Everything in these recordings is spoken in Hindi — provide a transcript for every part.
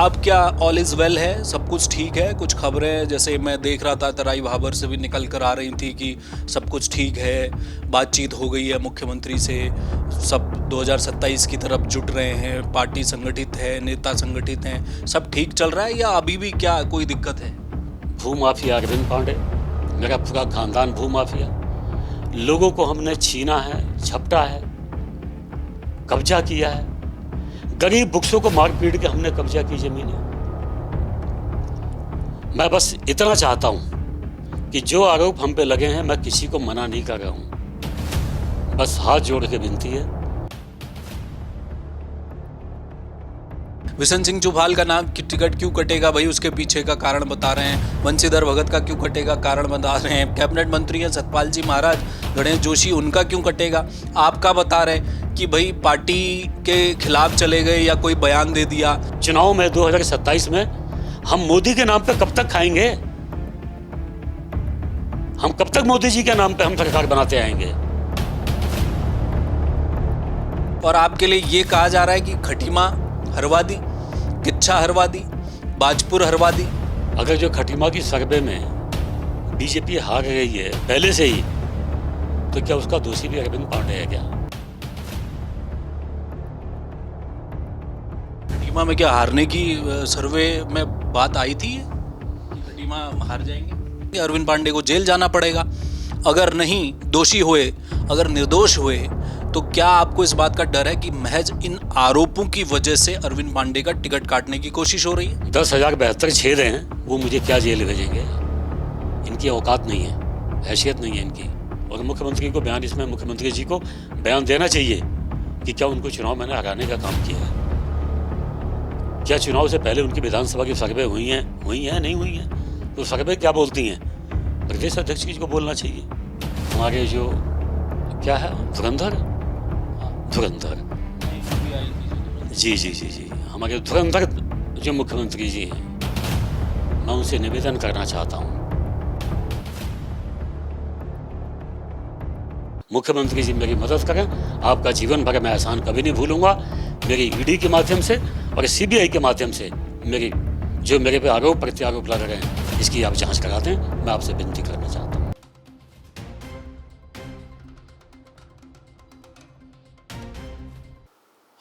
अब क्या ऑल इज़ वेल है, सब कुछ ठीक है? कुछ खबरें जैसे मैं देख रहा था तराई भाबर से भी निकल कर आ रही थी कि सब कुछ ठीक है, बातचीत हो गई है मुख्यमंत्री से, सब 2027 की तरफ जुट रहे हैं, पार्टी संगठित है, नेता संगठित हैं, सब ठीक चल रहा है या अभी भी क्या कोई दिक्कत है? भूमाफिया अरविंद पांडे, मेरा पूरा खानदान भूमाफिया। लोगों को हमने छीना है, झपटा है, कब्जा किया है। गरीब बुक्सों को मार पीट के हमने कब्जा की जमीनें। मैं बस इतना चाहता हूं कि जो आरोप हम पे लगे हैं, मैं किसी को मना नहीं कर रहा हूं, बस हाथ जोड़ के विनती है। बिशन सिंह चुफाल का नाम की टिकट क्यों कटेगा भाई, उसके पीछे का कारण बता रहे हैं। बंशीधर भगत का क्यों कटेगा, कारण बता रहे हैं। कैबिनेट मंत्री हैं सतपाल जी महाराज, गणेश जोशी, उनका क्यों कटेगा? आपका बता रहे हैं कि भाई पार्टी के खिलाफ चले गए या कोई बयान दे दिया। चुनाव में 2027 में हम मोदी के नाम पे कब तक खाएंगे? हम कब तक मोदी जी के नाम पे हम सरकार बनाते आएंगे? और आपके लिए ये कहा जा रहा है कि खटीमा हरवा दी, किच्छा हरवा दी, बाजपुर हरवा दी। अगर जो खटीमा की सर्वे में बीजेपी हार गई है पहले से ही, तो क्या उसका दोषी भी अरविंद पांडे है क्या? खटीमा में क्या हारने की सर्वे में बात आई थी कि खटीमा हार जाएंगे? अरविंद पांडे को जेल जाना पड़ेगा। अगर नहीं दोषी हुए, अगर निर्दोष हुए, तो क्या आपको इस बात का डर है कि महज इन आरोपों की वजह से अरविंद पांडे का टिकट काटने की कोशिश हो रही है? 10,072 छेद हैं, वो मुझे क्या जेल भेजेंगे? इनकी औकात नहीं है, हैसियत नहीं है इनकी। और मुख्यमंत्री को बयान, इसमें मुख्यमंत्री जी को बयान देना चाहिए कि क्या उनको चुनाव मैंने हराने का काम किया है। क्या चुनाव से पहले उनकी विधानसभा की सर्वे हुई हैं, नहीं हुई हैं? तो सर्वे क्या बोलती हैं? प्रदेश अध्यक्ष जी को बोलना चाहिए। हमारे जो क्या है, धुरंधर जी, हमारे धुरंधर जो मुख्यमंत्री जी हैं, मैं उनसे निवेदन करना चाहता हूं, मुख्यमंत्री जी मेरी मदद करें। आपका जीवन भर मैं एहसान कभी नहीं भूलूंगा। मेरी ईडी के माध्यम से और सीबीआई के माध्यम से मेरे पे आरोप प्रत्यारोप लग रहे हैं, इसकी आप जांच करा दें, मैं आपसे विनती करना चाहता हूं।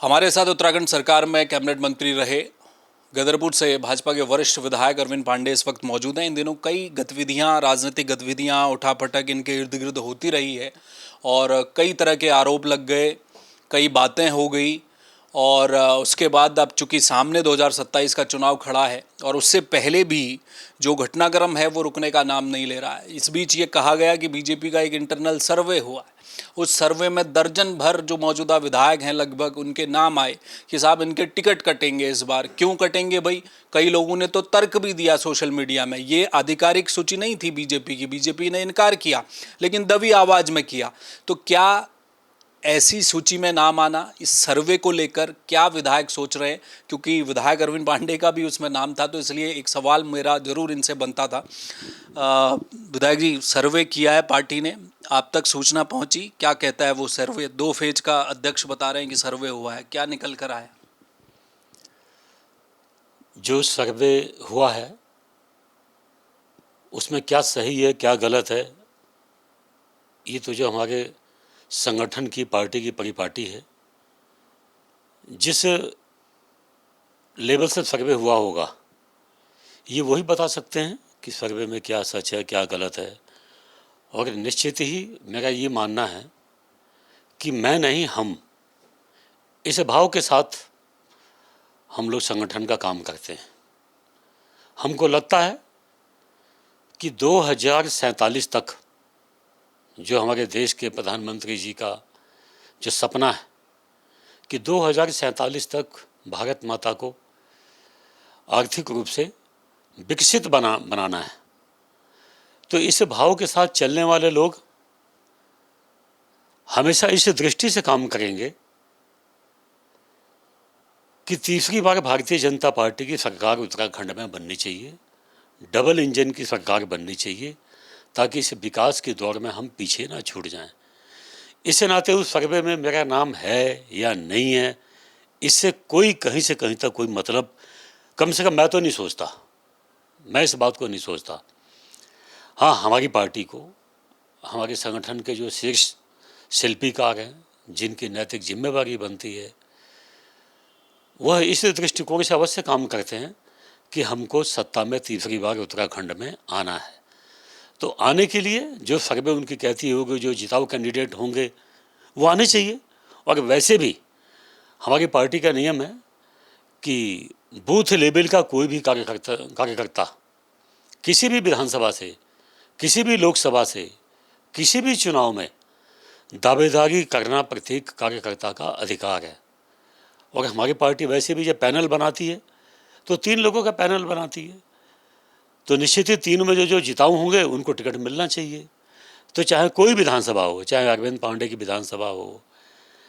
हमारे साथ उत्तराखंड सरकार में कैबिनेट मंत्री रहे, गदरपुर से भाजपा के वरिष्ठ विधायक अरविंद पांडे इस वक्त मौजूद हैं। इन दिनों कई गतिविधियां, राजनीतिक गतिविधियां, उठापटक इनके इर्द गिर्द होती रही है और कई तरह के आरोप लग गए, कई बातें हो गई। और उसके बाद अब चूंकि सामने 2027 का चुनाव खड़ा है और उससे पहले भी जो घटनाक्रम है वो रुकने का नाम नहीं ले रहा है। इस बीच ये कहा गया कि बीजेपी का एक इंटरनल सर्वे हुआ है, उस सर्वे में दर्जन भर जो मौजूदा विधायक हैं लगभग, उनके नाम आए कि साहब इनके टिकट कटेंगे इस बार। क्यों कटेंगे भाई? कई लोगों ने तो तर्क भी दिया सोशल मीडिया में। ये आधिकारिक सूची नहीं थी बीजेपी की, बीजेपी ने इनकार किया, लेकिन दबी आवाज़ में किया। तो क्या ऐसी सूची में नाम आना, इस सर्वे को लेकर क्या विधायक सोच रहे हैं? क्योंकि विधायक अरविंद पांडे का भी उसमें नाम था, तो इसलिए एक सवाल मेरा जरूर इनसे बनता था। विधायक जी, सर्वे किया है पार्टी ने, आप तक सूचना पहुंची, क्या कहता है वो सर्वे? 2 फेज का अध्यक्ष बता रहे हैं कि सर्वे हुआ है, क्या निकल कर आया? जो सर्वे हुआ है उसमें क्या सही है क्या गलत है, ये तो जो हमारे संगठन की, पार्टी की परिपाटी है, जिस लेवल से सर्वे हुआ होगा ये वही बता सकते हैं कि सर्वे में क्या सच है क्या गलत है। और निश्चित ही मेरा ये मानना है कि मैं नहीं, हम इस भाव के साथ हम लोग संगठन का काम करते हैं। हमको लगता है कि 2047 तक जो हमारे देश के प्रधानमंत्री जी का जो सपना है कि 2047 तक भारत माता को आर्थिक रूप से विकसित बनाना है, तो इस भाव के साथ चलने वाले लोग हमेशा इस दृष्टि से काम करेंगे कि तीसरी बार भारतीय जनता पार्टी की सरकार उत्तराखंड में बननी चाहिए, डबल इंजन की सरकार बननी चाहिए, ताकि इस विकास के दौर में हम पीछे ना छूट जाएं। इस नाते उस सर्वे में मेरा नाम है या नहीं है, इससे कोई कहीं से कहीं तक कोई मतलब कम से कम मैं तो नहीं सोचता, मैं इस बात को नहीं सोचता। हाँ, हमारी पार्टी को, हमारे संगठन के जो शीर्ष शिल्पीकार हैं, जिनकी नैतिक जिम्मेवारी बनती है, वह इस दृष्टिकोण से अवश्य काम करते हैं कि हमको सत्ता में तीसरी बार उत्तराखंड में आना है। तो आने के लिए जो सर्वे उनकी कहती होगी, जो जिताऊ कैंडिडेट होंगे वो आने चाहिए। और वैसे भी हमारी पार्टी का नियम है कि बूथ लेवल का कोई भी कार्यकर्ता किसी भी विधानसभा से, किसी भी लोकसभा से, किसी भी चुनाव में दावेदारी करना प्रत्येक कार्यकर्ता का अधिकार है। और हमारी पार्टी वैसे भी जब पैनल बनाती है तो 3 लोगों का पैनल बनाती है, तो निश्चित ही 3 में जो जिताऊ होंगे उनको टिकट मिलना चाहिए। तो चाहे कोई विधानसभा हो, चाहे अरविंद पांडे की विधानसभा हो,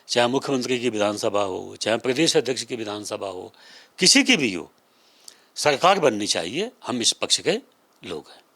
चाहे मुख्यमंत्री की विधानसभा हो, चाहे प्रदेश अध्यक्ष की विधानसभा हो, किसी की भी हो, सरकार बननी चाहिए। हम इस पक्ष के लोग हैं।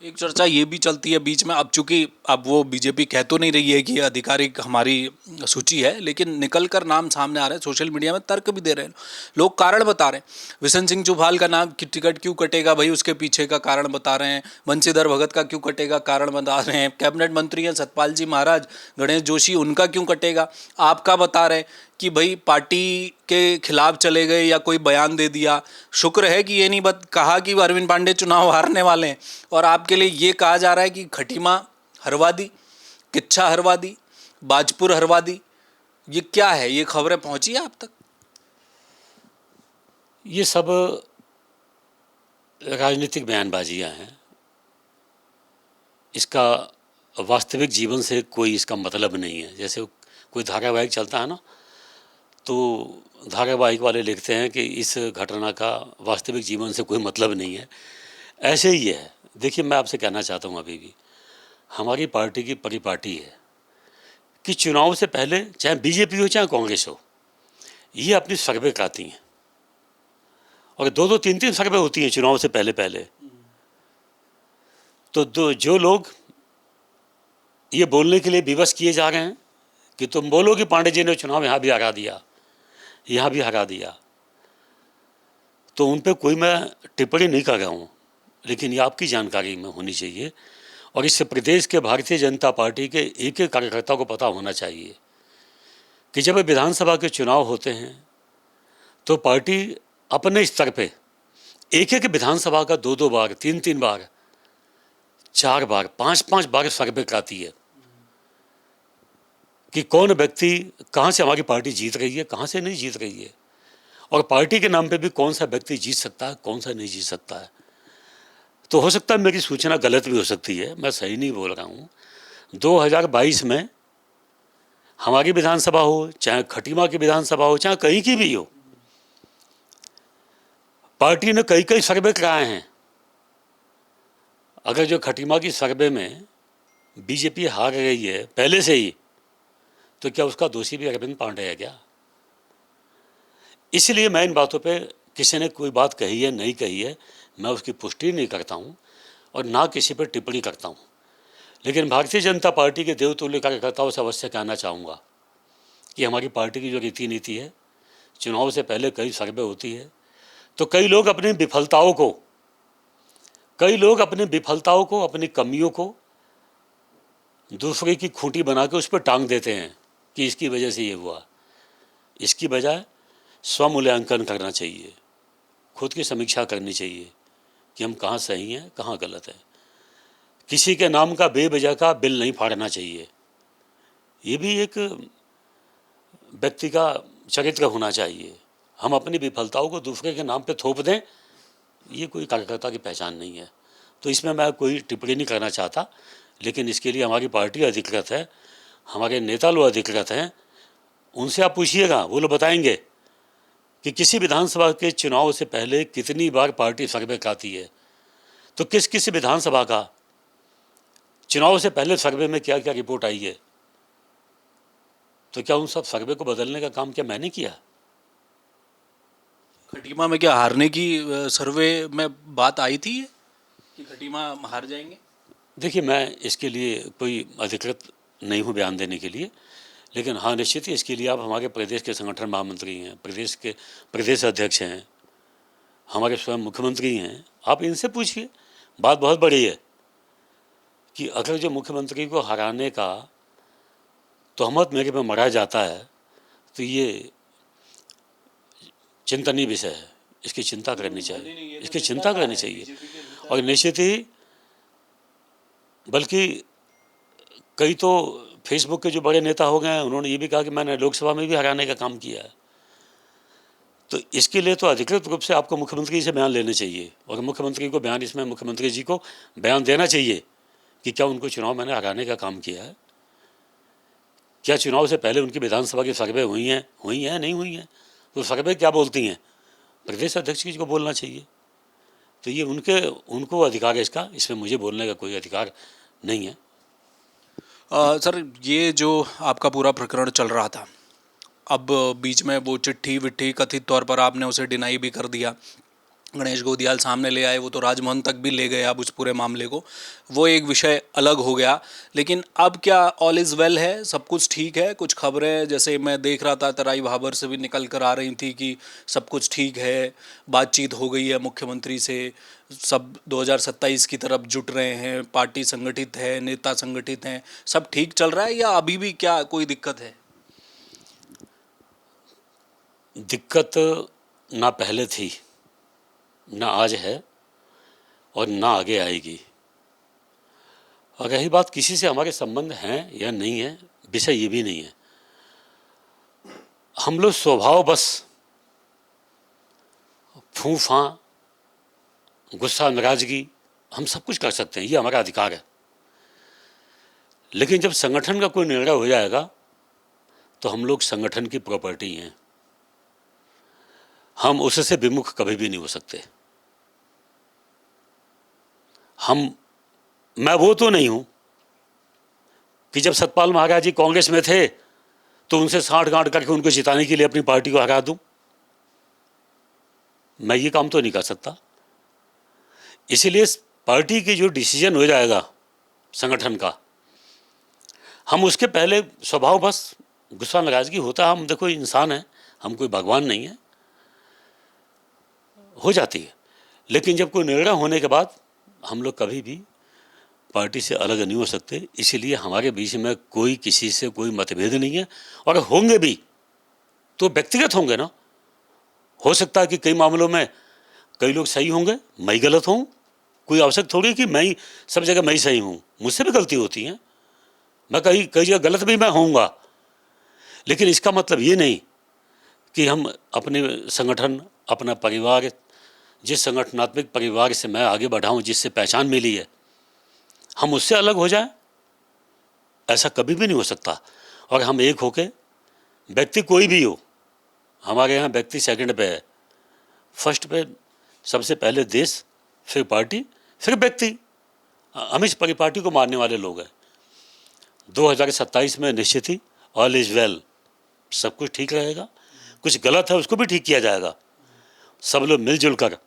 एक चर्चा ये भी चलती है बीच में, अब चूंकि अब वो बीजेपी कह तो नहीं रही है कि ये आधिकारिक हमारी सूची है, लेकिन निकल कर नाम सामने आ रहे हैं, सोशल मीडिया में तर्क भी दे रहे हैं लोग, कारण बता रहे हैं। विशन सिंह चुभाल का नाम की टिकट क्यों कटेगा भाई, उसके पीछे का कारण बता रहे हैं। बंशीधर भगत का क्यों कटेगा, कारण बता रहे हैं। कैबिनेट मंत्री हैं सतपाल जी महाराज, गणेश जोशी, उनका क्यों कटेगा, आपका बता रहे कि भाई पार्टी के खिलाफ चले गए या कोई बयान दे दिया। शुक्र है कि ये नहीं कहा कि अरविंद पांडे चुनाव हारने वाले हैं, और आपके लिए ये कहा जा रहा है कि खटीमा हरवा दी, किच्छा हरवा दी, बाजपुर हरवा दी। ये क्या है, ये खबरें पहुंची है आप तक? ये सब राजनीतिक बयानबाजियां हैं, इसका वास्तविक जीवन से कोई इसका मतलब नहीं है। जैसे कोई धारावाहिक चलता है ना, तो धारावाहिक वाले लिखते हैं कि इस घटना का वास्तविक जीवन से कोई मतलब नहीं है, ऐसे ही है। देखिए, मैं आपसे कहना चाहता हूँ, अभी भी हमारी पार्टी की परिपाटी है कि चुनाव से पहले, चाहे बीजेपी हो चाहे कांग्रेस हो, ये अपनी सर्वे कराती हैं, और 2-2, 3-3 सर्वे होती हैं चुनाव से पहले पहले। तो जो लोग ये बोलने के लिए विवश किए जा रहे हैं कि तुम बोलो कि पांडे जी ने चुनाव यहाँ भी हरा दिया, यहाँ भी हरा दिया, तो उन पे कोई मैं टिप्पणी नहीं कर रहा हूँ, लेकिन ये आपकी जानकारी में होनी चाहिए। और इससे प्रदेश के भारतीय जनता पार्टी के एक एक कार्यकर्ता को पता होना चाहिए कि जब विधानसभा के चुनाव होते हैं तो पार्टी अपने स्तर पे एक एक विधानसभा का 2-2 बार, 3-3 बार, 4 बार, 5-5 बार सर्वे कराती है कि कौन व्यक्ति कहाँ से हमारी पार्टी जीत रही है, कहाँ से नहीं जीत रही है, और पार्टी के नाम पे भी कौन सा व्यक्ति जीत सकता है, कौन सा नहीं जीत सकता है। तो हो सकता है मेरी सूचना गलत भी हो सकती है, मैं सही नहीं बोल रहा हूँ। 2022 में हमारी विधानसभा हो, चाहे खटीमा की विधानसभा हो, चाहे कहीं की भी हो, पार्टी ने कई कई सर्वे कराए हैं। अगर जो खटीमा की सर्वे में बीजेपी हार गई है पहले से ही, तो क्या उसका दोषी भी अरविंद पांडे है क्या? इसलिए मैं इन बातों पे, किसी ने कोई बात कही है नहीं कही है, मैं उसकी पुष्टि नहीं करता हूँ और ना किसी पर टिप्पणी करता हूँ। लेकिन भारतीय जनता पार्टी के देवतुल्य कार्यकर्ताओं से अवश्य कहना चाहूँगा कि हमारी पार्टी की जो रीति नीति है, चुनाव से पहले कई सर्वे होती है, तो कई लोग अपनी विफलताओं को, अपनी कमियों को दूसरे की खूंटी बना के उस पर टांग देते हैं कि इसकी वजह से ये हुआ। इसकी बजाय स्वमूल्यांकन करना चाहिए, खुद की समीक्षा करनी चाहिए कि हम कहाँ सही हैं, कहाँ गलत है। किसी के नाम का बेवजह का बिल नहीं फाड़ना चाहिए, ये भी एक व्यक्ति का चरित्र होना चाहिए। हम अपनी विफलताओं को दूसरे के नाम पे थोप दें, ये कोई कार्यकर्ता की पहचान नहीं है। तो इसमें मैं कोई टिप्पणी नहीं करना चाहता, लेकिन इसके लिए हमारी पार्टी अधिकृत है, हमारे नेता लोग अधिकृत हैं, उनसे आप पूछिएगा, वो लोग बताएंगे कि किसी विधानसभा के चुनाव से पहले कितनी बार पार्टी सर्वे कराती है, तो किस किस विधानसभा का चुनाव से पहले सर्वे में क्या क्या रिपोर्ट आई है। तो क्या उन सब सर्वे को बदलने का काम क्या मैंने किया? खटीमा में क्या हारने की सर्वे में बात आई थी कि खटीमा हार जाएंगे? देखिए, मैं इसके लिए कोई अधिकृत नहीं हूँ बयान देने के लिए, लेकिन हाँ, निश्चित ही इसके लिए आप हमारे प्रदेश के संगठन महामंत्री हैं, प्रदेश के प्रदेश अध्यक्ष हैं, हमारे स्वयं मुख्यमंत्री हैं, आप इनसे पूछिए। बात बहुत बड़ी है कि अगर जो मुख्यमंत्री को हराने का तोहमत मेरे पे मढ़ा जाता है तो ये चिंतनीय विषय है, इसकी चिंता करनी चाहिए, इसकी चिंता करनी चाहिए। और निश्चित ही, बल्कि कई तो फेसबुक के जो बड़े नेता हो गए हैं, उन्होंने ये भी कहा कि मैंने लोकसभा में भी हराने का काम किया है। तो इसके लिए तो अधिकृत रूप से आपको मुख्यमंत्री से बयान लेने चाहिए, और मुख्यमंत्री को बयान, इसमें मुख्यमंत्री जी को बयान देना चाहिए कि क्या उनको चुनाव मैंने हराने का काम किया है, क्या चुनाव से पहले उनकी विधानसभा की सर्वे हुई हैं, नहीं हुई हैं, तो सर्वे क्या बोलती हैं, प्रदेश अध्यक्ष जी को बोलना चाहिए। तो ये उनको अधिकार है इसका, इसमें मुझे बोलने का कोई अधिकार नहीं है। सर, ये जो आपका पूरा प्रकरण चल रहा था, अब बीच में वो चिट्ठी विट्ठी कथित तौर पर आपने उसे डिनाई भी कर दिया, गणेश गोदियाल सामने ले आए, वो तो राजभवन तक भी ले गए आप उस पूरे मामले को, वो एक विषय अलग हो गया। लेकिन अब क्या ऑल इज़ वेल है, सब कुछ ठीक है? कुछ खबरें जैसे मैं देख रहा था तराई भाबर से भी निकल कर आ रही थी कि सब कुछ ठीक है, बातचीत हो गई है मुख्यमंत्री से, सब 2027 की तरफ जुट रहे हैं, पार्टी संगठित है, नेता संगठित हैं, सब ठीक चल रहा है, या अभी भी क्या कोई दिक्कत है? दिक्कत ना पहले थी, ना आज है, और ना आगे आएगी। और रही बात किसी से हमारे संबंध हैं या नहीं है, विषय ये भी नहीं है। हम लोग स्वभाव बस फूफा, गुस्सा, नाराजगी, हम सब कुछ कर सकते हैं, ये हमारा अधिकार है। लेकिन जब संगठन का कोई निर्णय हो जाएगा तो हम लोग संगठन की प्रॉपर्टी हैं, हम उससे विमुख कभी भी नहीं हो सकते। मैं वो तो नहीं हूं कि जब सतपाल महाराज जी कांग्रेस में थे तो उनसे साठ गांठ करके उनको जिताने के लिए अपनी पार्टी को हरा दूं। मैं ये काम तो नहीं कर सकता। इसीलिए पार्टी की जो डिसीजन हो जाएगा संगठन का, हम उसके पहले स्वभाव बस गुस्सा नाराजगी होता है। हम देखो इंसान हैं, हम कोई भगवान नहीं है, हो जाती है। लेकिन जब कोई निर्णय होने के बाद हम लोग कभी भी पार्टी से अलग नहीं हो सकते। इसीलिए हमारे बीच में कोई किसी से कोई मतभेद नहीं है, और होंगे भी तो व्यक्तिगत होंगे ना। हो सकता है कि कई मामलों में कई लोग सही होंगे, मैं ही गलत हूँ। कोई आवश्यक थोड़ी कि मैं ही सब जगह मैं ही सही हूँ, मुझसे भी गलती होती है, मैं कई कई जगह गलत भी मैं होऊंगा। लेकिन इसका मतलब ये नहीं कि हम अपने संगठन, अपना परिवार, जिस संगठनात्मक परिवार से मैं आगे बढ़ा हूँ, जिससे पहचान मिली है, हम उससे अलग हो जाएं, ऐसा कभी भी नहीं हो सकता। और हम एक होके, व्यक्ति कोई भी हो, हमारे यहाँ व्यक्ति सेकंड पे है, फर्स्ट पे सबसे पहले देश, फिर पार्टी, फिर व्यक्ति। हम इस परिपाटी को मानने वाले लोग हैं। 2027 में निश्चित ही ऑल इज वेल, सब कुछ ठीक रहेगा। कुछ गलत है उसको भी ठीक किया जाएगा। सब लोग मिलजुल कर,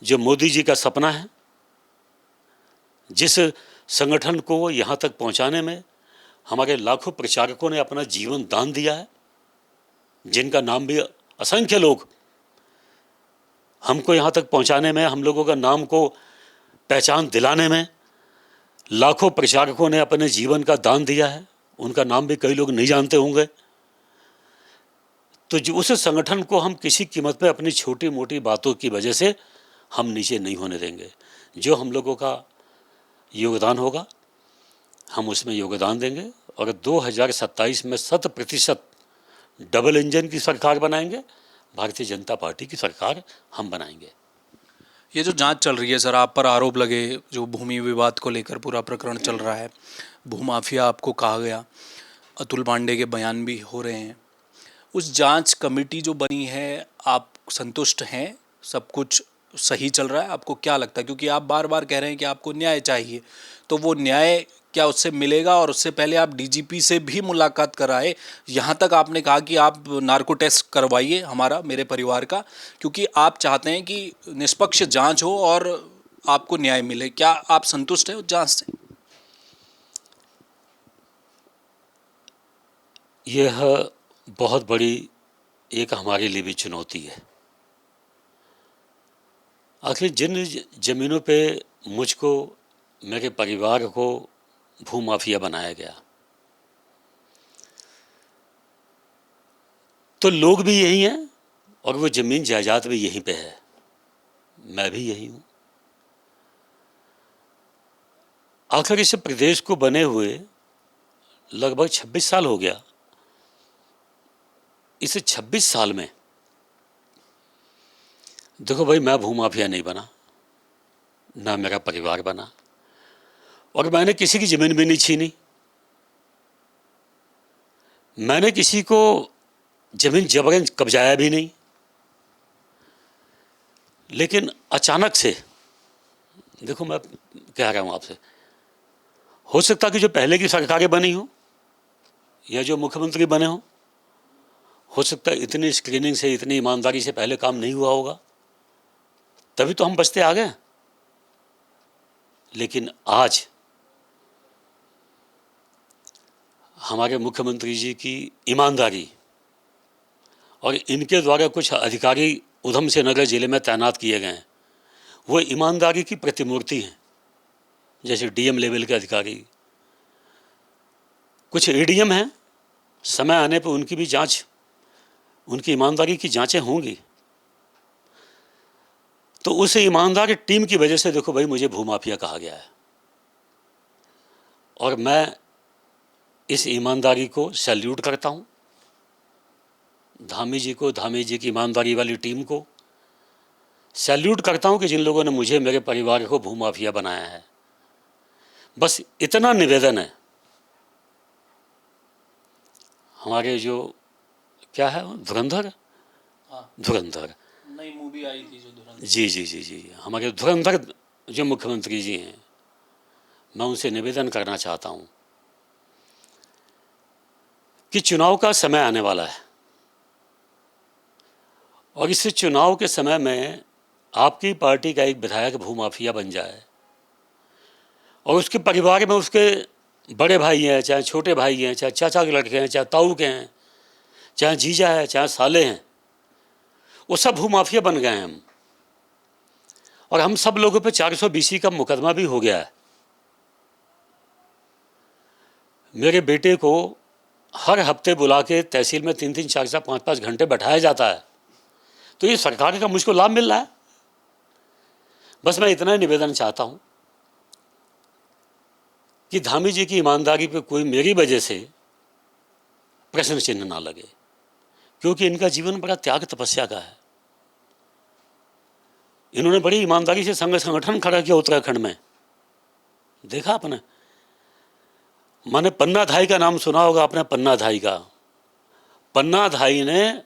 जो मोदी जी का सपना है, जिस संगठन को यहाँ तक पहुँचाने में हमारे लाखों प्रचारकों ने अपना जीवन दान दिया है, जिनका नाम भी असंख्य लोग हमको यहाँ तक पहुँचाने में, हम लोगों का नाम को पहचान दिलाने में लाखों प्रचारकों ने अपने जीवन का दान दिया है। उनका नाम भी कई लोग नहीं जानते होंगे। तो जो उस संगठन को हम किसी कीमत पे अपनी छोटी मोटी बातों की वजह से हम नीचे नहीं होने देंगे। जो हम लोगों का योगदान होगा हम उसमें योगदान देंगे, और 2027 में 100% डबल इंजन की सरकार बनाएंगे, भारतीय जनता पार्टी की सरकार हम बनाएंगे। ये जो जांच चल रही है सर, आप पर आरोप लगे, जो भूमि विवाद को लेकर पूरा प्रकरण चल रहा है, भूमाफिया आपको कहा गया, अतुल पांडे के बयान भी हो रहे हैं, उस जांच कमेटी जो बनी है, आप संतुष्ट हैं? सब कुछ सही चल रहा है? आपको क्या लगता है, क्योंकि आप बार बार कह रहे हैं कि आपको न्याय चाहिए, तो वो न्याय क्या उससे मिलेगा? और उससे पहले आप डीजीपी से भी मुलाकात कराए, यहाँ तक आपने कहा कि आप नार्को टेस्ट करवाइए हमारा, मेरे परिवार का, क्योंकि आप चाहते हैं कि निष्पक्ष जांच हो और आपको न्याय मिले। क्या आप संतुष्ट हैं उस जांच से? यह बहुत बड़ी एक हमारे लिए भी चुनौती है। आखिर जिन ज़मीनों पे मुझको, मेरे परिवार को भूमाफिया बनाया गया, तो लोग भी यही हैं और वो ज़मीन जायदाद भी यहीं पे है, मैं भी यही हूँ। आखिर इस प्रदेश को बने हुए लगभग 26 साल हो गया। इस 26 साल में देखो भाई, मैं भूमाफिया नहीं बना, ना मेरा परिवार बना, और मैंने किसी की ज़मीन भी नहीं छीनी। मैंने किसी को ज़मीन जबरन कब्जाया भी नहीं। लेकिन अचानक से, देखो मैं कह रहा हूँ आपसे, हो सकता कि जो पहले की सरकारें बनी हो या जो मुख्यमंत्री बने हो सकता है इतनी स्क्रीनिंग से, इतनी ईमानदारी से पहले काम नहीं हुआ होगा, तभी तो हम बचते आ गए। लेकिन आज हमारे मुख्यमंत्री जी की ईमानदारी और इनके द्वारा कुछ अधिकारी उधम सिंह नगर जिले में तैनात किए गए हैं, वो ईमानदारी की प्रतिमूर्ति हैं। जैसे डीएम लेवल के अधिकारी, कुछ एडीएम हैं, समय आने पर उनकी भी जांच, उनकी ईमानदारी की जांचें होंगी। तो उस ईमानदार टीम की वजह से देखो भाई, मुझे भूमाफिया कहा गया है, और मैं इस ईमानदारी को सैल्यूट करता हूँ। धामी जी को, धामी जी की ईमानदारी वाली टीम को सैल्यूट करता हूँ कि जिन लोगों ने मुझे, मेरे परिवार को भूमाफिया बनाया है। बस इतना निवेदन है, हमारे जो क्या है धुरंधर, हाँ, धुरंधर नई मूवी आई थी जो धुरंधर, जी जी जी जी, हमारे धुरंधर जो मुख्यमंत्री जी हैं, मैं उनसे निवेदन करना चाहता हूँ कि चुनाव का समय आने वाला है, और इस चुनाव के समय में आपकी पार्टी का एक विधायक भूमाफिया बन जाए और उसके परिवार में उसके बड़े भाई हैं, चाहे छोटे भाई हैं, चाहे चाचा के लड़के हैं, चाहे ताऊ के हैं, चाहे जीजा है, चाहे साले हैं, वो सब भूमाफिया बन गए हैं हम। और हम सब लोगों पे 420 का मुकदमा भी हो गया है। मेरे बेटे को हर हफ्ते बुला के तहसील में 3-3, 4-4, 5-5 घंटे बैठाया जाता है। तो ये सरकार का मुझको लाभ मिल रहा है। बस मैं इतना ही निवेदन चाहता हूँ कि धामी जी की ईमानदारी पे कोई मेरी वजह से प्रश्न चिन्ह ना लगे, क्योंकि इनका जीवन बड़ा त्याग तपस्या का है। इन्होंने बड़ी ईमानदारी से संगठन खड़ा किया उत्तराखंड में, देखा आपने। माने पन्ना धाई का नाम सुना होगा आपने, पन्ना धाई का। पन्ना धाई ने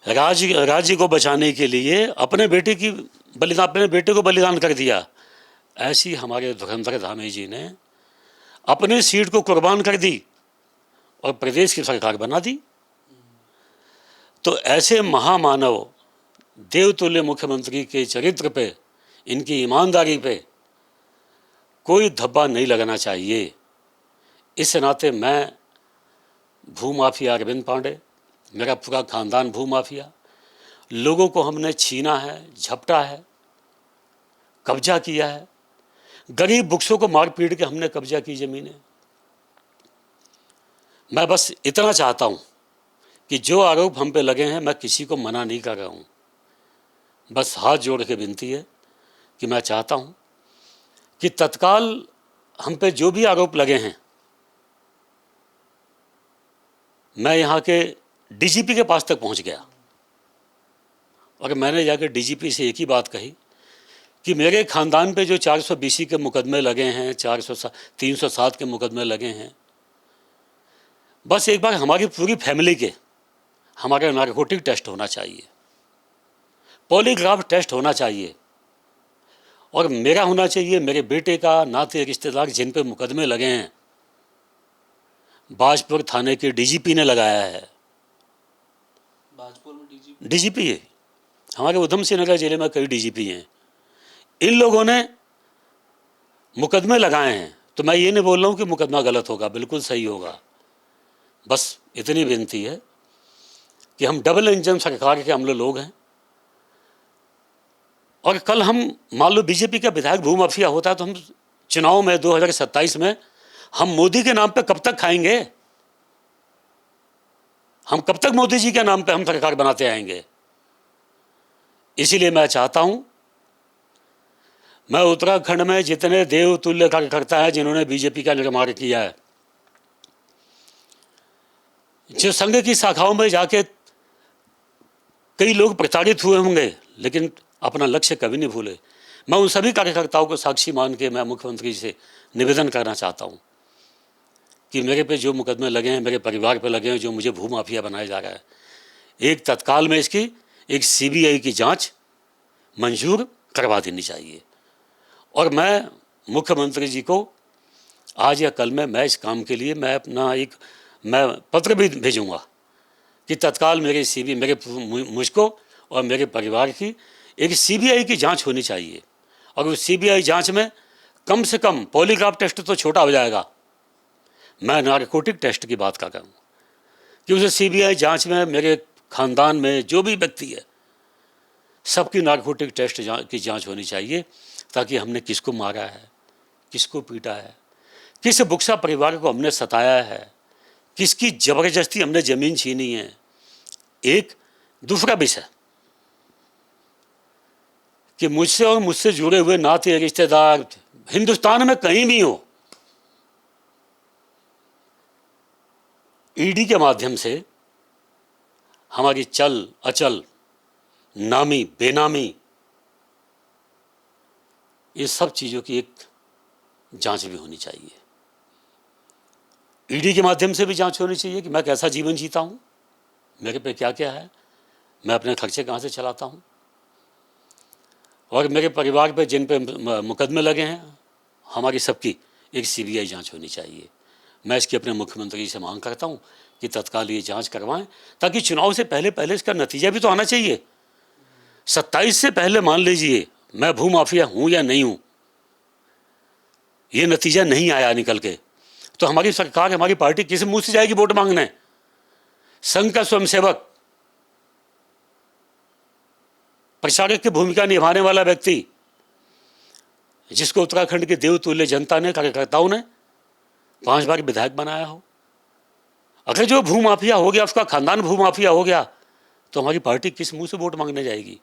राज्य को बचाने के लिए अपने बेटे को बलिदान कर दिया। ऐसी हमारे धुरंधर धामी जी ने अपनी सीट को कुर्बान कर दी और प्रदेश की सरकार बना दी। तो ऐसे महामानव देवतुल्य मुख्यमंत्री के चरित्र पे, इनकी ईमानदारी पे कोई धब्बा नहीं लगना चाहिए। इस नाते मैं भूमाफिया अरविंद पांडे, मेरा पूरा खानदान भूमाफिया, लोगों को हमने छीना है, झपटा है, कब्जा किया है, गरीब बुक्सों को मार पीट के हमने कब्जा की ज़मीनें। मैं बस इतना चाहता हूँ कि जो आरोप हम पे लगे हैं, मैं किसी को मना नहीं कर रहा हूँ, बस हाथ जोड़ के विनती है कि मैं चाहता हूँ कि तत्काल हम पे जो भी आरोप लगे हैं, मैं यहाँ के डीजीपी के पास तक पहुँच गया और मैंने जाकर डीजीपी से एक ही बात कही कि मेरे ख़ानदान पे जो 420 के मुकदमे लगे हैं, 307 के मुकदमे लगे हैं, बस एक बार हमारी पूरी फैमिली के हमारे नारकोटिक टेस्ट होना चाहिए, पॉलीग्राफ टेस्ट होना चाहिए, और मेरा होना चाहिए, मेरे बेटे का, नाते रिश्तेदार जिन पे मुकदमे लगे हैं। बाजपुर थाने के डीजीपी ने लगाया है। बाजपुर में डीजीपी है, हमारे उधम सिंह नगर जिले में कई डीजीपी हैं। इन लोगों ने मुकदमे लगाए हैं, तो मैं ये नहीं बोल रहा हूँ कि मुकदमा गलत होगा, बिल्कुल सही होगा। बस इतनी विनती है कि हम डबल इंजन सरकार के हम लोग हैं। और कल हम मान लो बीजेपी का विधायक भूमाफिया होता है तो हम चुनाव में 2027 में हम मोदी के नाम पे कब तक खाएंगे? हम कब तक मोदी जी के नाम पे हम सरकार बनाते आएंगे? इसीलिए मैं चाहता हूं, मैं उत्तराखंड में जितने देवतुल्य कार्यकर्ता हैं जिन्होंने बीजेपी का निर्माण किया है, जो संघ की शाखाओं में जाके कई लोग प्रताड़ित हुए होंगे लेकिन अपना लक्ष्य कभी नहीं भूले, मैं उन सभी कार्यकर्ताओं को साक्षी मान के मैं मुख्यमंत्री से निवेदन करना चाहता हूं कि मेरे पे जो मुकदमे लगे हैं, मेरे परिवार पे लगे हैं, जो मुझे भूमाफिया बनाया जा रहा है, एक तत्काल में इसकी एक सीबीआई की जांच मंजूर करवा देनी चाहिए। और मैं मुख्यमंत्री जी को आज या कल में मैं इस काम के लिए मैं पत्र भी भेजूंगा कि तत्काल मेरे मुझको और मेरे परिवार की एक सीबीआई की जांच होनी चाहिए। और उस सीबीआई जांच में कम से कम पॉलीग्राफ टेस्ट तो छोटा हो जाएगा, मैं नारकोटिक टेस्ट की बात कर रहा हूँ कि उस सीबीआई जांच में मेरे खानदान में जो भी व्यक्ति है सबकी नारकोटिक टेस्ट की जांच होनी चाहिए, ताकि हमने किसको मारा है, किसको पीटा है, किस बुक्सा परिवार को हमने सताया है, किसकी जबरदस्ती हमने जमीन छीनी है। एक दूसरा विषय कि मुझसे और मुझसे जुड़े हुए नाते रिश्तेदार हिंदुस्तान में कहीं भी हो, ईडी के माध्यम से हमारी चल अचल, नामी बेनामी, ये सब चीज़ों की एक जांच भी होनी चाहिए। ईडी के माध्यम से भी जांच होनी चाहिए कि मैं कैसा जीवन जीता हूँ, मेरे पे क्या क्या है, मैं अपने खर्चे कहाँ से चलाता हूँ, और मेरे परिवार पे जिन पे मुकदमे लगे हैं, हमारी सबकी एक सीबीआई जांच होनी चाहिए। मैं इसकी अपने मुख्यमंत्री से मांग करता हूँ कि तत्काल ये जांच करवाएं, ताकि चुनाव से पहले इसका नतीजा भी तो आना चाहिए। 27 से पहले मान लीजिए मैं भूमाफिया हूँ या नहीं हूँ, ये नतीजा नहीं आया निकल के, तो हमारी सरकार, हमारी पार्टी किस मुंह से जाएगी वोट मांगने? संघ का स्वयंसेवक, प्रचारक की भूमिका निभाने वाला व्यक्ति, जिसको उत्तराखंड के देवतुल्य जनता ने, कार्यकर्ताओं ने 5 बार विधायक बनाया हो, अगर जो भूमाफिया हो गया, उसका खानदान भूमाफिया हो गया, तो हमारी पार्टी किस मुंह से वोट मांगने जाएगी?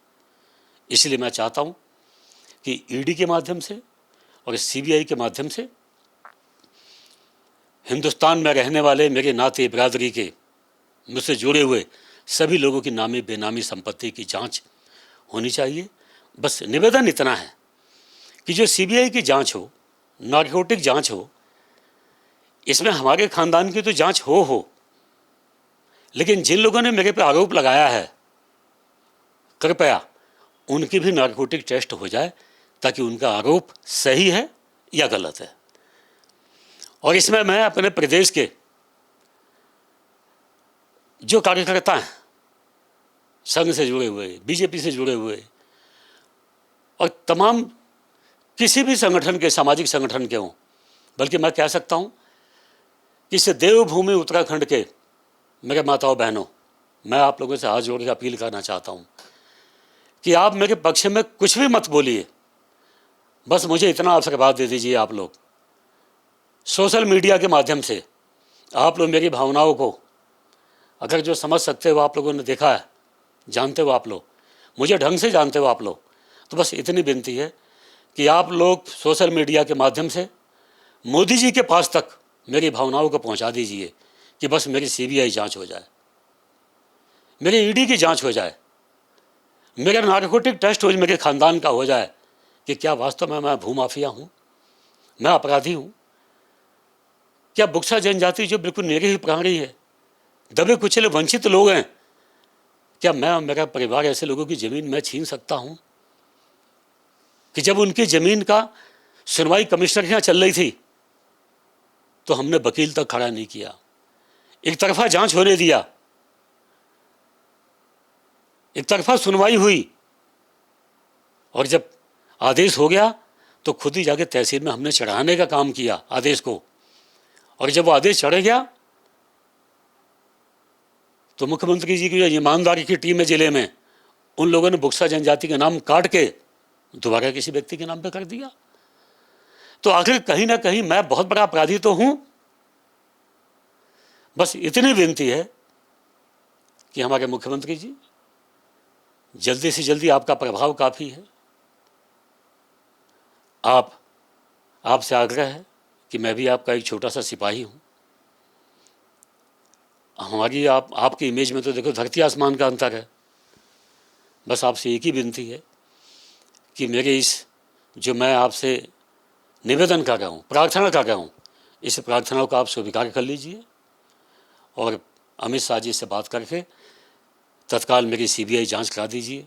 इसलिए मैं चाहता हूं कि ईडी के माध्यम से और सीबीआई के माध्यम से हिंदुस्तान में रहने वाले मेरे नाते बिरादरी के, मुझसे जुड़े हुए सभी लोगों की नामी बेनामी संपत्ति की जांच होनी चाहिए। बस निवेदन इतना है कि जो सीबीआई की जांच हो, नारकोटिक जांच हो, इसमें हमारे खानदान की तो जांच हो, लेकिन जिन लोगों ने मेरे पे आरोप लगाया है, कृपया उनकी भी नारकोटिक टेस्ट हो जाए, ताकि उनका आरोप सही है या गलत है। और इसमें मैं अपने प्रदेश के जो कार्यकर्ता हैं, संघ से जुड़े हुए, बीजेपी से जुड़े हुए, और तमाम किसी भी संगठन के, सामाजिक संगठन के हों, बल्कि मैं कह सकता हूं कि इस देवभूमि उत्तराखंड के मेरे माताओं बहनों, मैं आप लोगों से हाथ जोड़ के अपील करना चाहता हूं कि आप मेरे पक्ष में कुछ भी मत बोलिए, बस मुझे इतना आशीर्वाद दे दीजिए। आप लोग सोशल मीडिया के माध्यम से आप लोग मेरी भावनाओं को अगर जो समझ सकते हो, आप लोगों ने देखा है, जानते हो आप लोग, मुझे ढंग से जानते हो आप लोग, तो बस इतनी विनती है कि आप लोग सोशल मीडिया के माध्यम से मोदी जी के पास तक मेरी भावनाओं को पहुंचा दीजिए कि बस मेरी सीबीआई जांच हो जाए, मेरी ईडी की जांच हो जाए, मेरा नारकोटिक टेस्ट हो, मेरे खानदान का हो जाए कि क्या वास्तव में मैं भूमाफिया हूँ, मैं अपराधी हूँ। क्या बुक्सा जनजाति जो बिल्कुल निरीह प्राणी है, दबे कुचले वंचित लोग हैं, क्या मैं और मेरा परिवार ऐसे लोगों की ज़मीन मैं छीन सकता हूँ कि जब उनकी ज़मीन का सुनवाई कमिश्नर के यहाँ चल रही थी तो हमने वकील तक खड़ा नहीं किया, एक तरफा जांच होने दिया, एक तरफा सुनवाई हुई, और जब आदेश हो गया तो खुद ही जाके तहसील में हमने चढ़ाने का काम किया आदेश को, और जब वो आदेश चढ़ गया तो मुख्यमंत्री जी की जो ईमानदारी की टीम है जिले में, उन लोगों ने बुक्सा जनजाति का नाम काट के दोबारा किसी व्यक्ति के नाम पे कर दिया। तो आखिर कहीं ना कहीं मैं बहुत बड़ा अपराधी तो हूं। बस इतनी विनती है कि हमारे मुख्यमंत्री जी, जल्दी से जल्दी, आपका प्रभाव काफ़ी है, आपसे आग्रह है कि मैं भी आपका एक छोटा सा सिपाही हूँ। हमारी आपकी इमेज में तो देखो धरती आसमान का अंतर है। बस आपसे एक ही विनती है कि मेरे जो मैं आपसे निवेदन कर रहा हूँ, प्रार्थना कर रहा हूँ, इस प्रार्थना को आप स्वीकार कर लीजिए और अमित शाह जी से बात करके तत्काल मेरी सीबीआई जांच करा दीजिए।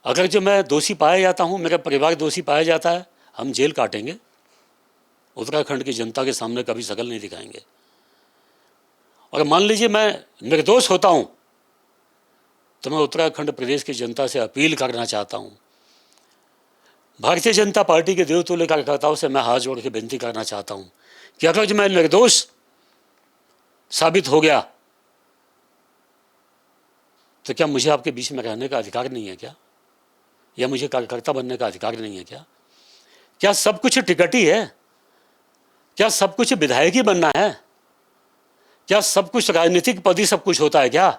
अगर जो मैं दोषी पाया जाता हूँ, मेरा परिवार दोषी पाया जाता है, हम जेल काटेंगे, उत्तराखंड की जनता के सामने कभी शकल नहीं दिखाएंगे। और मान लीजिए मैं निर्दोष होता हूँ तो मैं उत्तराखंड प्रदेश की जनता से अपील करना चाहता हूँ, भारतीय जनता पार्टी के देवतुल्य कार्यकर्ताओं से मैं हाथ जोड़ के विनती करना चाहता हूँ कि अगर जो मैं निर्दोष साबित हो गया तो क्या मुझे आपके बीच में रहने का अधिकार नहीं है क्या? या मुझे कार्यकर्ता बनने का अधिकार नहीं है क्या? क्या सब कुछ टिकट ही है? क्या सब कुछ विधायक ही बनना है? क्या सब कुछ राजनीतिक पद ही सब कुछ होता है क्या?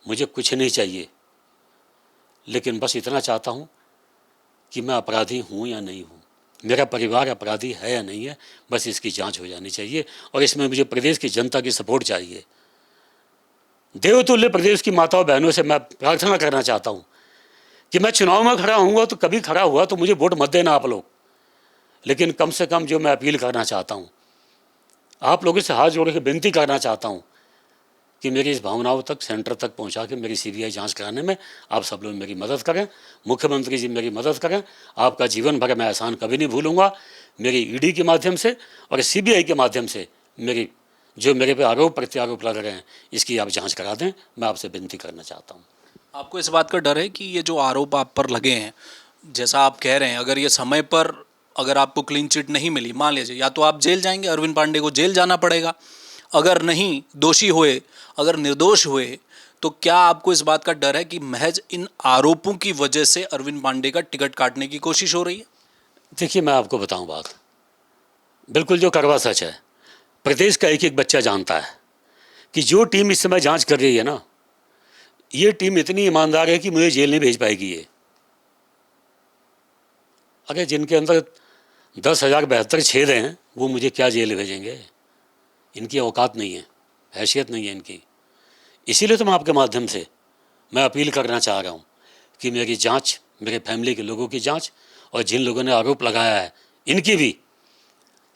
मुझे कुछ नहीं चाहिए, लेकिन बस इतना चाहता हूं कि मैं अपराधी हूं या नहीं हूं, मेरा परिवार अपराधी है या नहीं है, बस इसकी जांच हो जानी चाहिए। और इसमें मुझे प्रदेश की जनता की सपोर्ट चाहिए। देवतुल्य प्रदेश की माताओं बहनों से मैं प्रार्थना करना चाहता हूं कि मैं चुनाव में खड़ा होऊंगा तो कभी खड़ा हुआ तो मुझे वोट मत देना आप लोग, लेकिन कम से कम जो मैं अपील करना चाहता हूं, आप लोगों से हाथ जोड़ के विनती करना चाहता हूं कि मेरी इस भावनाओं तक, सेंटर तक पहुंचा के मेरी सीबीआई जांच कराने में आप सब लोग मेरी मदद करें। मुख्यमंत्री जी मेरी मदद करें। आपका जीवन भर मैं एहसान कभी नहीं भूलूंगा। मेरी ईडी के माध्यम से और सीबीआई के माध्यम से मेरे पे आरोप प्रत्यारोप लग रहे हैं, इसकी आप जांच करा दें, मैं आपसे विनती करना चाहता हूँ। आपको इस बात का डर है कि ये जो आरोप आप पर लगे हैं, जैसा आप कह रहे हैं, अगर ये समय पर अगर आपको क्लीन चिट नहीं मिली, मान लीजिए या तो आप जेल जाएंगे, अरविंद पांडे को जेल जाना पड़ेगा, अगर नहीं दोषी हुए, अगर निर्दोष हुए, तो क्या आपको इस बात का डर है कि महज इन आरोपों की वजह से अरविंद पांडे का टिकट काटने की कोशिश हो रही है? देखिए, मैं आपको बताऊं बात, बिल्कुल जो कड़वा सच है, प्रदेश का एक एक बच्चा जानता है कि जो टीम इस समय जांच कर रही है ना, ये टीम इतनी ईमानदार है कि मुझे जेल नहीं भेज पाएगी। ये अगर जिनके अंदर 10,072 छेद हैं, वो मुझे क्या जेल भेजेंगे? इनकी औकात नहीं है, हैसियत नहीं है इनकी। इसीलिए तो मैं आपके माध्यम से मैं अपील करना चाह रहा हूँ कि मेरी जांच, मेरे फैमिली के लोगों की जांच और जिन लोगों ने आरोप लगाया है इनकी भी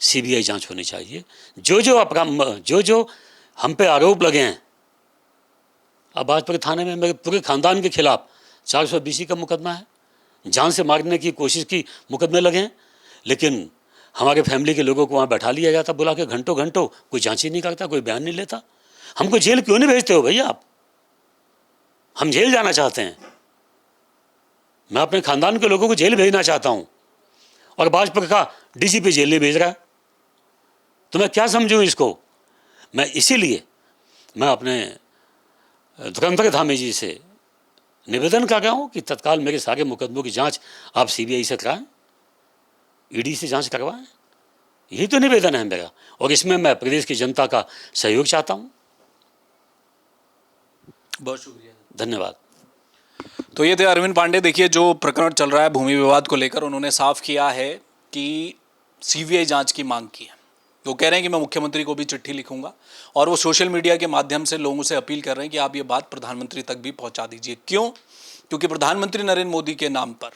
सीबीआई जांच होनी चाहिए। जो हम पे आरोप लगे हैं, अब बाजपुर थाने में मेरे पूरे खानदान के खिलाफ 420 का मुकदमा है, जान से मारने की कोशिश की मुकदमे लगे हैं, लेकिन हमारे फैमिली के लोगों को वहाँ बैठा लिया जाता, बुला के घंटों घंटों, कोई जांच ही नहीं करता, कोई बयान नहीं लेता। हमको जेल क्यों नहीं भेजते हो भैया आप? हम जेल जाना चाहते हैं, मैं अपने खानदान के लोगों को जेल भेजना चाहता हूँ, और भाजपा का डीजीपी जेल नहीं भेज रहा है, तो मैं क्या समझूँ इसको? मैं इसीलिए मैं अपने धुरंधर धामी जी से निवेदन कर रहा हूँ कि तत्काल मेरे सारे मुकदमों की जांच आप सीबीआई से कराएं, ईडी से जांच करवाएं। यही तो निवेदन है मेरा, और इसमें मैं प्रदेश की जनता का सहयोग चाहता हूँ। बहुत शुक्रिया, धन्यवाद। तो ये थे अरविंद पांडे। देखिए, जो प्रकरण चल रहा है भूमि विवाद को लेकर, उन्होंने साफ किया है कि सीबीआई जांच की मांग की है। वो कह रहे हैं कि मैं मुख्यमंत्री को भी चिट्ठी लिखूंगा, और वो सोशल मीडिया के माध्यम से लोगों से अपील कर रहे हैं कि आप ये बात प्रधानमंत्री तक भी पहुंचा दीजिए। क्यों? क्योंकि प्रधानमंत्री नरेंद्र मोदी के नाम पर,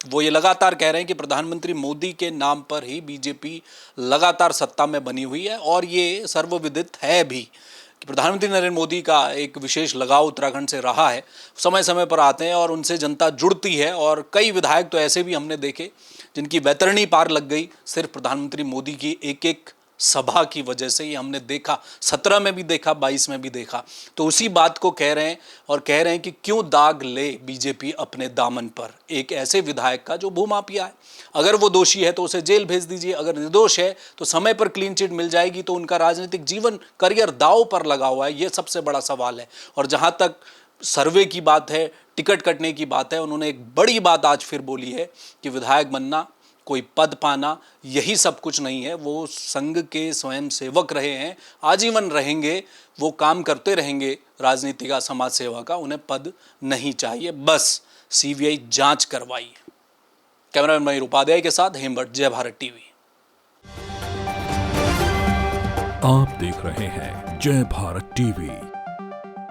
वो ये लगातार कह रहे हैं कि प्रधानमंत्री मोदी के नाम पर ही बीजेपी लगातार सत्ता में बनी हुई है, और ये सर्वविदित है भी कि प्रधानमंत्री नरेंद्र मोदी का एक विशेष लगाव उत्तराखंड से रहा है। समय समय पर आते हैं और उनसे जनता जुड़ती है, और कई विधायक तो ऐसे भी हमने देखे जिनकी वैतरणी पार लग गई सिर्फ प्रधानमंत्री मोदी की एक एक सभा की वजह से। ये हमने देखा, 17 में भी देखा, 22 में भी देखा। तो उसी बात को कह रहे हैं, और कह रहे हैं कि क्यों दाग ले बीजेपी अपने दामन पर एक ऐसे विधायक का जो भूमाफिया है। अगर वो दोषी है तो उसे जेल भेज दीजिए, अगर निर्दोष है तो समय पर क्लीन चिट मिल जाएगी, तो उनका राजनीतिक जीवन, करियर दांव पर लगा हुआ है। ये सबसे बड़ा सवाल है। और जहाँ तक सर्वे की बात है, टिकट कटने की बात है। उन्होंने एक बड़ी बात आज फिर बोली है कि विधायक बनना, कोई पद पाना, यही सब कुछ नहीं है। वो संघ के स्वयं सेवक रहे हैं, आजीवन रहेंगे, वो काम करते रहेंगे राजनीति का, समाज सेवा का। उन्हें पद नहीं चाहिए, बस सीबीआई जांच करवाइए। कैमरामैन मयूर उपाध्याय के साथ हेमभट्ट, जय भारत टीवी। आप देख रहे हैं जय भारत टीवी।